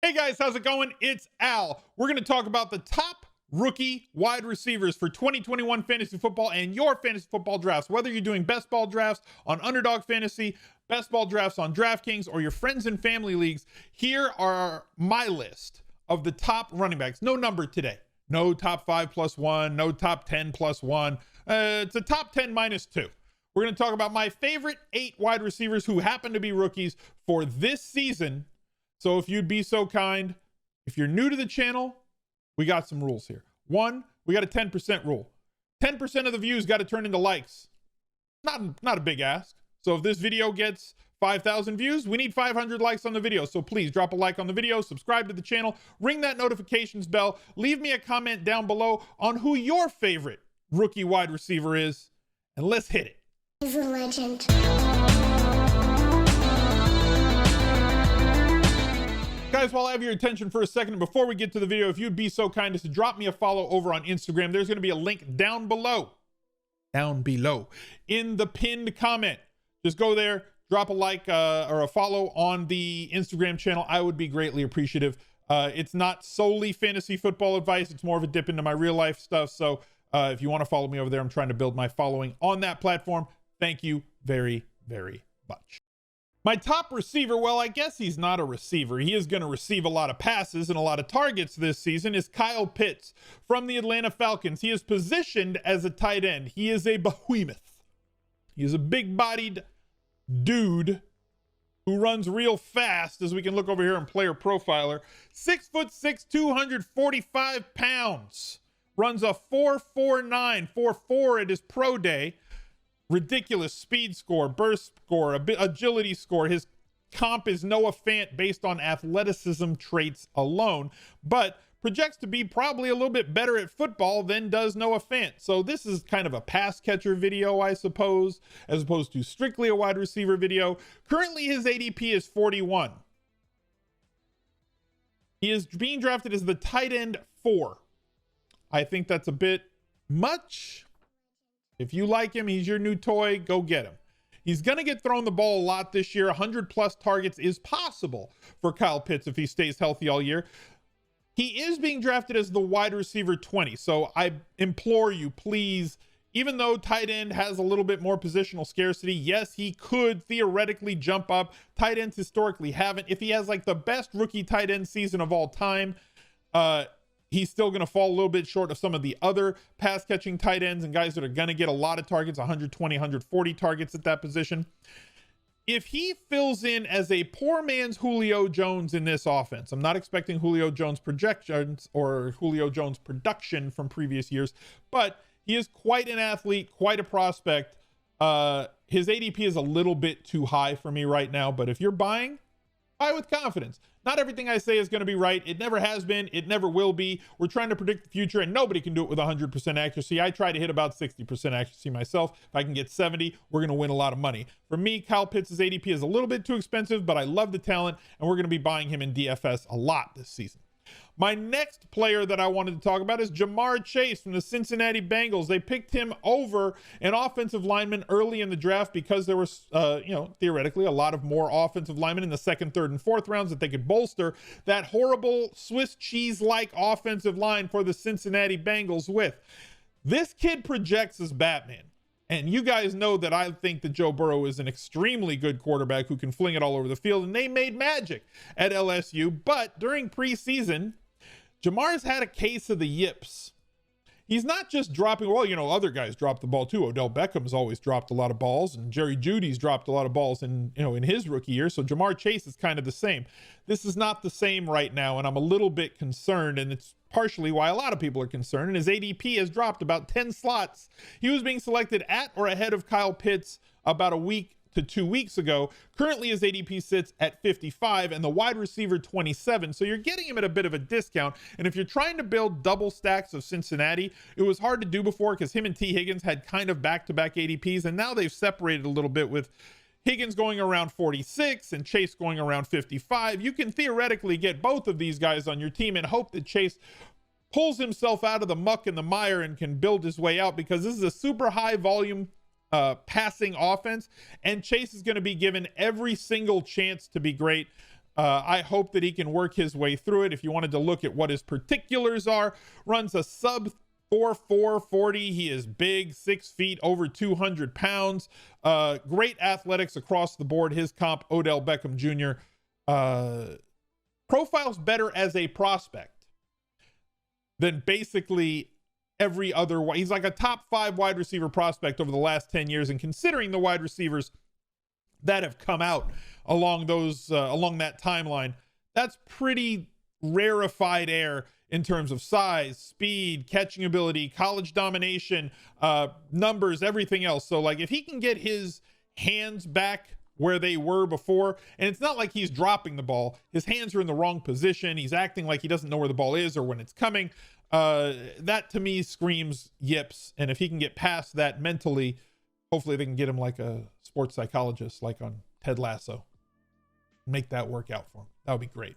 Hey guys, how's it going? It's Al. We're going to talk about the top rookie wide receivers for 2021 fantasy football and your fantasy football drafts. Whether you're doing best ball drafts on Underdog Fantasy, best ball drafts on DraftKings, or your friends and family leagues, here are my list of the top running backs. No number today. No top 5 plus 1, no top 10 plus 1. It's a top 10 minus 2. We're going to talk about my favorite 8 wide receivers who happen to be rookies for this season. So if you'd be so kind, if you're new to the channel, we got some rules here. One, we got a 10% rule. 10% of the views got to turn into likes. Not a big ask. So if this video gets 5,000 views, we need 500 likes on the video. So please drop a like on the video, subscribe to the channel, ring that notifications bell, leave me a comment down below on who your favorite rookie wide receiver is, and let's hit it. He's a legend. Guys, while I have your attention for a second, before we get to the video, if you'd be so kind as to drop me a follow over on Instagram, there's going to be a link down below in the pinned comment. Just go there, drop a like or a follow on the Instagram channel. I would be greatly appreciative. It's not solely fantasy football advice. It's more of a dip into my real life stuff. So if you want to follow me over there, I'm trying to build my following on that platform. Thank you very, very much. My top receiver, well, I guess he's not a receiver. He is going to receive a lot of passes and a lot of targets this season, is Kyle Pitts from the Atlanta Falcons. He is positioned as a tight end. He is a behemoth. He is a big-bodied dude who runs real fast, as we can look over here in Player Profiler. 6'6", 245 pounds. Runs a 4.49, 4.4 at his pro day. Ridiculous speed score, burst score, agility score. His comp is Noah Fant based on athleticism traits alone, but projects to be probably a little bit better at football than does Noah Fant. So this is kind of a pass catcher video, I suppose, as opposed to strictly a wide receiver video. Currently, his ADP is 41. He is being drafted as the tight end 4. I think that's a bit much. If you like him, he's your new toy, go get him. He's going to get thrown the ball a lot this year. 100 plus targets is possible for Kyle Pitts if he stays healthy all year. He is being drafted as the wide receiver 20. So I implore you, please, even though tight end has a little bit more positional scarcity, yes, he could theoretically jump up. Tight ends historically haven't. If he has like the best rookie tight end season of all time, he's still going to fall a little bit short of some of the other pass catching tight ends and guys that are going to get a lot of targets, 120, 140 targets at that position. If he fills in as a poor man's Julio Jones in this offense, I'm not expecting Julio Jones projections or Julio Jones production from previous years, but he is quite an athlete, quite a prospect. His ADP is a little bit too high for me right now, but if you're buying, buy with confidence. Not everything I say is going to be right. It never has been. It never will be. We're trying to predict the future, and nobody can do it with 100% accuracy. I try to hit about 60% accuracy myself. If I can get 70, we're going to win a lot of money. For me, Kyle Pitts' ADP is a little bit too expensive, but I love the talent, and we're going to be buying him in DFS a lot this season. My next player that I wanted to talk about is Jamar Chase from the Cincinnati Bengals. They picked him over an offensive lineman early in the draft because there was, theoretically a lot of more offensive linemen in the second, third, and fourth rounds that they could bolster that horrible Swiss cheese-like offensive line for the Cincinnati Bengals with. This kid projects as Batman. And you guys know that I think that Joe Burrow is an extremely good quarterback who can fling it all over the field, and they made magic at LSU. But during preseason, Jamar's had a case of the yips. He's not just dropping, well, other guys drop the ball too. Odell Beckham's always dropped a lot of balls, and Jerry Jeudy's dropped a lot of balls in his rookie year. So Jamar Chase is kind of the same. This is not the same right now, and I'm a little bit concerned, and it's partially why a lot of people are concerned. And his ADP has dropped about 10 slots. He was being selected at or ahead of Kyle Pitts about a week to 2 weeks ago. Currently his ADP sits at 55 and the wide receiver 27. So you're getting him at a bit of a discount. And if you're trying to build double stacks of Cincinnati, it was hard to do before because him and T Higgins had kind of back-to-back ADPs, and now they've separated a little bit with Higgins going around 46 and Chase going around 55. You can theoretically get both of these guys on your team and hope that Chase pulls himself out of the muck and the mire and can build his way out, because this is a super high volume passing offense, and Chase is going to be given every single chance to be great. I hope that he can work his way through it. If you wanted to look at what his particulars are, runs a sub 4.4 40. He is big, 6 feet, over 200 pounds. Great athletics across the board. His comp, Odell Beckham Jr. Profiles better as a prospect than basically every other. He's like a top 5 wide receiver prospect over the last 10 years. And considering the wide receivers that have come out along that timeline, that's pretty rarefied air in terms of size, speed, catching ability, college domination, numbers, everything else. So like if he can get his hands back where they were before, and it's not like he's dropping the ball, his hands are in the wrong position, he's acting like he doesn't know where the ball is or when it's coming, that to me screams yips. And if he can get past that mentally, hopefully they can get him like a sports psychologist, like on Ted Lasso, make that work out for him. That would be great.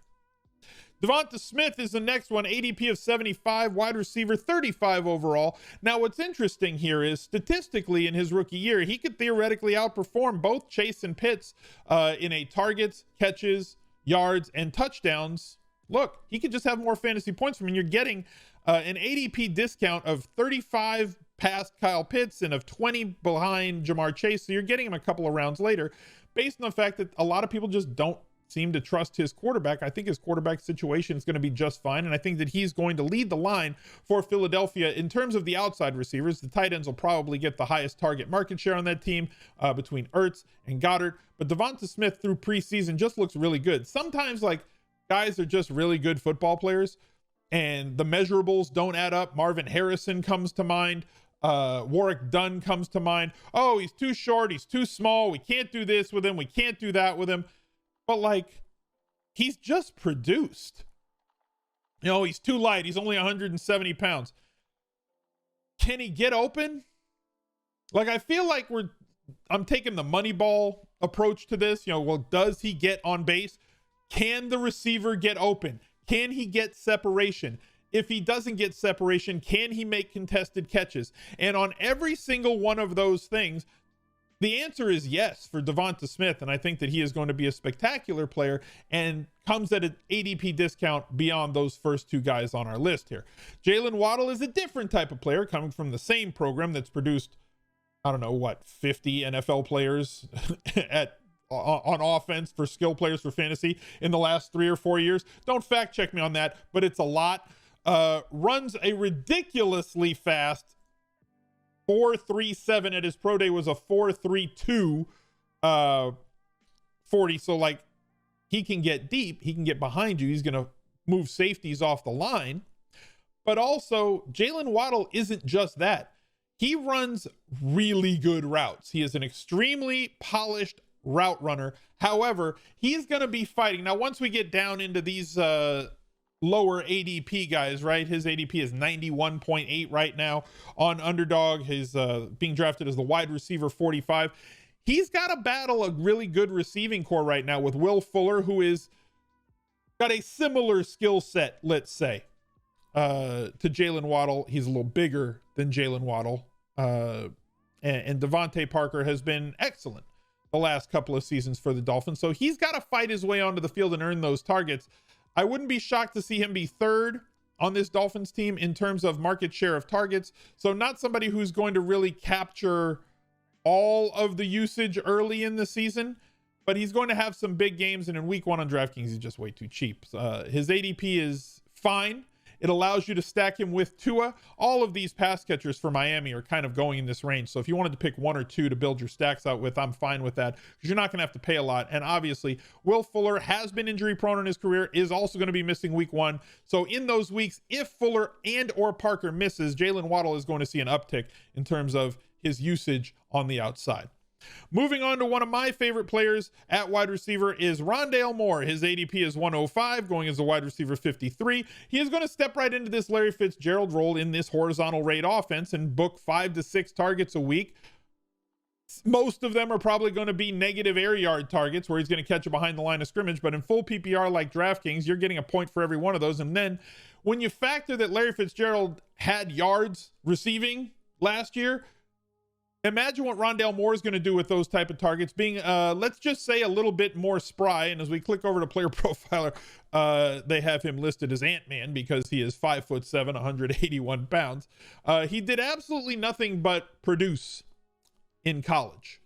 Devonta Smith is the next one, ADP of 75, wide receiver, 35 overall. Now, what's interesting here is statistically in his rookie year, he could theoretically outperform both Chase and Pitts in a targets, catches, yards, and touchdowns. Look, he could just have more fantasy points from him. You're getting an ADP discount of 35 past Kyle Pitts and of 20 behind Jamar Chase. So you're getting him a couple of rounds later based on the fact that a lot of people just don't seem to trust his quarterback. I think his quarterback situation is going to be just fine, and I think that he's going to lead the line for Philadelphia. In terms of the outside receivers, the tight ends will probably get the highest target market share on that team between Ertz and Goddard, but Devonta Smith through preseason just looks really good. Sometimes like guys are just really good football players and the measurables don't add up. Marvin Harrison comes to mind. Warwick Dunn comes to mind. Oh, he's too short, he's too small, we can't do this with him, we can't do that with him. But like, he's just produced. You know, he's too light. He's only 170 pounds. Can he get open? Like, I feel like I'm taking the Moneyball approach to this. You know, well, does he get on base? Can the receiver get open? Can he get separation? If he doesn't get separation, can he make contested catches? And on every single one of those things, the answer is yes for Devonta Smith, and I think that he is going to be a spectacular player and comes at an ADP discount beyond those first two guys on our list here. Jalen Waddle is a different type of player coming from the same program that's produced, I don't know, what, 50 NFL players on offense for skill players for fantasy in the last 3 or 4 years. Don't fact check me on that, but it's a lot. Runs a ridiculously fast 4.37 at his pro day, was a 4.32 40. So like, he can get deep, he can get behind you, he's going to move safeties off the line. But also Jalen Waddle isn't just that. He runs really good routes. He is an extremely polished route runner. However, he's going to be fighting. Now, once we get down into these lower ADP guys, right? His ADP is 91.8 right now on Underdog. He's being drafted as the wide receiver 45. He's got to battle a really good receiving core right now with Will Fuller, who is got a similar skill set, let's say, to Jalen Waddle. He's a little bigger than Jalen Waddle. And Devontae Parker has been excellent the last couple of seasons for the Dolphins. So he's got to fight his way onto the field and earn those targets. I wouldn't be shocked to see him be third on this Dolphins team in terms of market share of targets. So not somebody who's going to really capture all of the usage early in the season, but he's going to have some big games. And in week 1 on DraftKings, he's just way too cheap. His ADP is fine. It allows you to stack him with Tua. All of these pass catchers for Miami are kind of going in this range. So if you wanted to pick 1 or 2 to build your stacks out with, I'm fine with that, because you're not going to have to pay a lot. And obviously, Will Fuller has been injury prone in his career, is also going to be missing week 1. So in those weeks, if Fuller and or Parker misses, Jalen Waddle is going to see an uptick in terms of his usage on the outside. Moving on to one of my favorite players at wide receiver is Rondale Moore. His ADP is 105, going as a wide receiver 53. He is going to step right into this Larry Fitzgerald role in this horizontal rate offense and book 5 to 6 targets a week. Most of them are probably going to be negative air yard targets where he's going to catch it behind the line of scrimmage, but in full PPR like DraftKings, you're getting a point for every one of those. And then when you factor that Larry Fitzgerald had yards receiving last year, Imagine what Rondale Moore is going to do with those type of targets, being, let's just say, a little bit more spry. And as we click over to Player Profiler, they have him listed as Ant-Man because he is 5'7", 181 pounds. He did absolutely nothing but produce in college.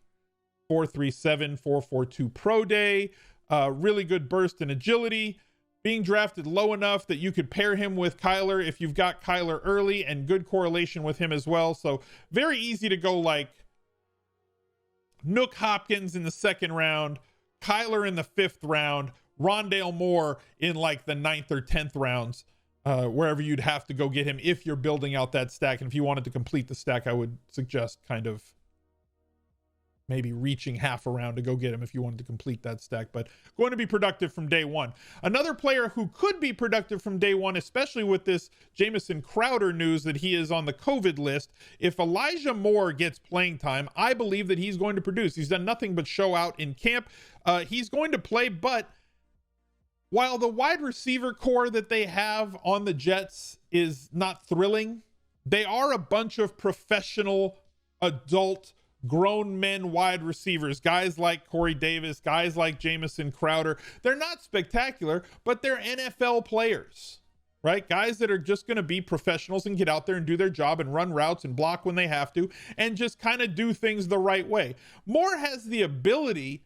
4.37, 4.42 pro day, really good burst and agility. Being drafted low enough that you could pair him with Kyler if you've got Kyler early, and good correlation with him as well. So very easy to go like Nook Hopkins in the 2nd round, Kyler in the 5th round, Rondale Moore in like the 9th or 10th rounds, wherever you'd have to go get him if you're building out that stack. And if you wanted to complete the stack, I would suggest kind of maybe reaching half a round to go get him if you wanted to complete that stack, but going to be productive from day one. Another player who could be productive from day one, especially with this Jamison Crowder news that he is on the COVID list. If Elijah Moore gets playing time, I believe that he's going to produce. He's done nothing but show out in camp. He's going to play, but while the wide receiver core that they have on the Jets is not thrilling, they are a bunch of professional, adult, grown men wide receivers, guys like Corey Davis, guys like Jamison Crowder. They're not spectacular, but they're NFL players, right? Guys that are just going to be professionals and get out there and do their job and run routes and block when they have to and just kind of do things the right way. Moore has the ability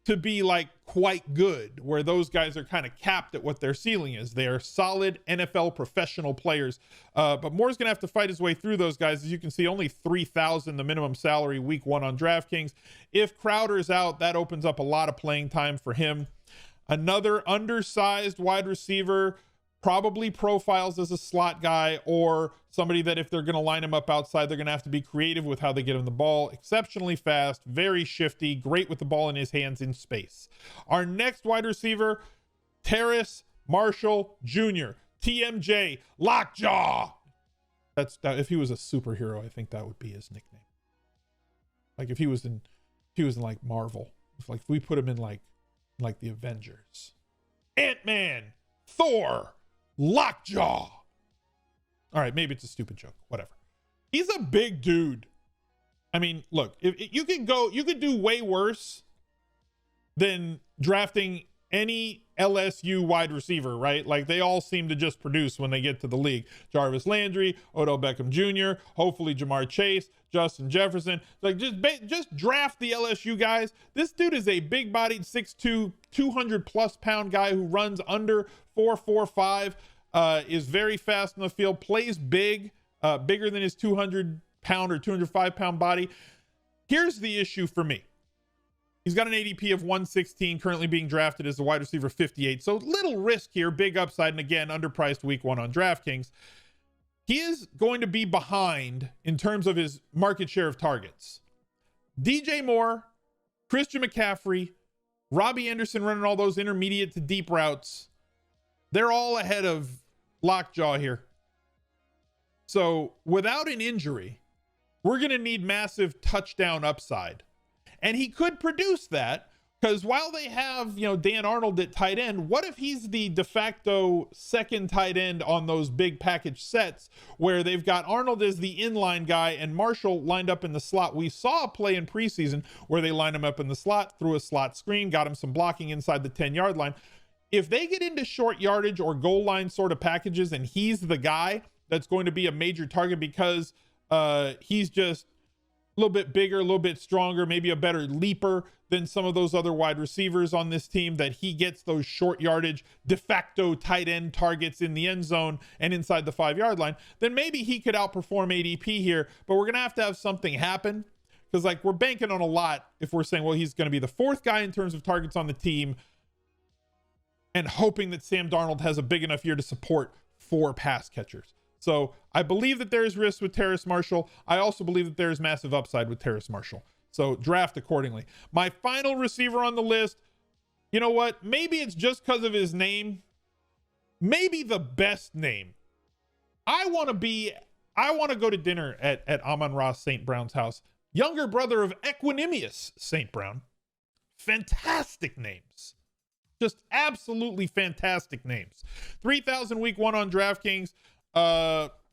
to be like quite good, where those guys are kind of capped at what their ceiling is. They are solid NFL professional players, but Moore's gonna have to fight his way through those guys. As you can see, only $3,000 the minimum salary week 1 on DraftKings. If Crowder is out, that opens up a lot of playing time for him. Another undersized wide receiver, probably profiles as a slot guy or somebody that if they're going to line him up outside, they're going to have to be creative with how they get him the ball. Exceptionally fast, very shifty, great with the ball in his hands in space. Our next wide receiver, Terrace Marshall Jr., TMJ, Lockjaw. If he was a superhero, I think that would be his nickname. Like if he was in like Marvel, if we put him in like the Avengers, Ant-Man, Thor, Lockjaw. All right, maybe it's a stupid joke, whatever. He's a big dude. I mean, look, if you could do way worse than drafting any LSU wide receiver, right? Like they all seem to just produce when they get to the league. Jarvis Landry, Odell Beckham Jr., hopefully Jamar Chase, Justin Jefferson. Like just draft the LSU guys. This dude is a big-bodied 6'2", 200+ pound guy who runs under 4.45, is very fast in the field, plays big, bigger than his 200-pound or 205-pound body. Here's the issue for me. He's got an ADP of 116, currently being drafted as the wide receiver 58. So little risk here, big upside, and again, underpriced week 1 on DraftKings. He is going to be behind in terms of his market share of targets. DJ Moore, Christian McCaffrey, Robbie Anderson running all those intermediate to deep routes. They're all ahead of Lockjaw here. So without an injury, we're going to need massive touchdown upside. And he could produce that because while they have, Dan Arnold at tight end, what if he's the de facto second tight end on those big package sets where they've got Arnold as the inline guy and Marshall lined up in the slot? We saw a play in preseason where they lined him up in the slot, threw a slot screen, got him some blocking inside the 10-yard line. If they get into short yardage or goal line sort of packages and he's the guy that's going to be a major target because he's just a little bit bigger, a little bit stronger, maybe a better leaper than some of those other wide receivers on this team, that he gets those short yardage de facto tight end targets in the end zone and inside the 5-yard line, then maybe he could outperform ADP here. But we're going to have something happen because like we're banking on a lot if we're saying, well, he's going to be the 4th guy in terms of targets on the team and hoping that Sam Darnold has a big enough year to support 4 pass catchers. So I believe that there is risk with Terrace Marshall. I also believe that there is massive upside with Terrace Marshall. So draft accordingly. My final receiver on the list, you know what? Maybe it's just because of his name. Maybe the best name. I want to go to dinner at Amon-Ra St. Brown's house. Younger brother of Equanimous St. Brown. Fantastic names. Just absolutely fantastic names. 3,000 week 1 on DraftKings.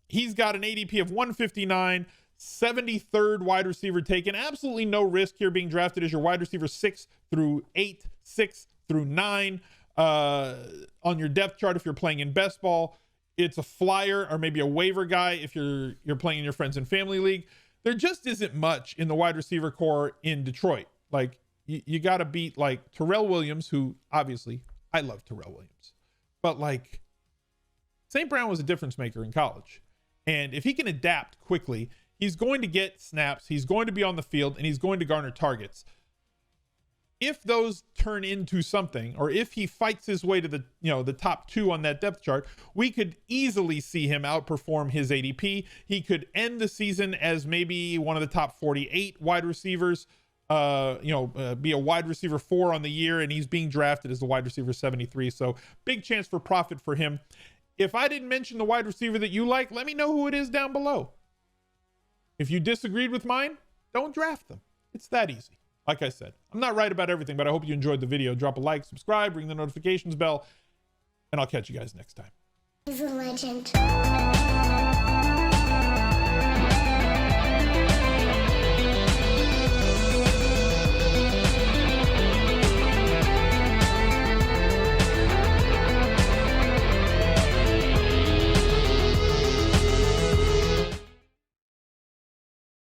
He's got an ADP of 159, 73rd wide receiver taken. Absolutely no risk here being drafted as your wide receiver 6 through 8, 6 through 9 on your depth chart if you're playing in best ball. It's a flyer or maybe a waiver guy if you're playing in your friends and family league. There just isn't much in the wide receiver core in Detroit. Like, you got to beat like Terrell Williams, who obviously I love Terrell Williams, but like St. Brown was a difference maker in college. And if he can adapt quickly, he's going to get snaps, he's going to be on the field, and he's going to garner targets. If those turn into something, or if he fights his way to the top 2 on that depth chart, we could easily see him outperform his ADP. He could end the season as maybe one of the top 48 wide receivers, be a wide receiver 4 on the year, and he's being drafted as the wide receiver 73. So big chance for profit for him. If I didn't mention the wide receiver that you like, let me know who it is down below. If you disagreed with mine, don't draft them. It's that easy. Like I said, I'm not right about everything, but I hope you enjoyed the video. Drop a like, subscribe, ring the notifications bell, and I'll catch you guys next time. He's a legend.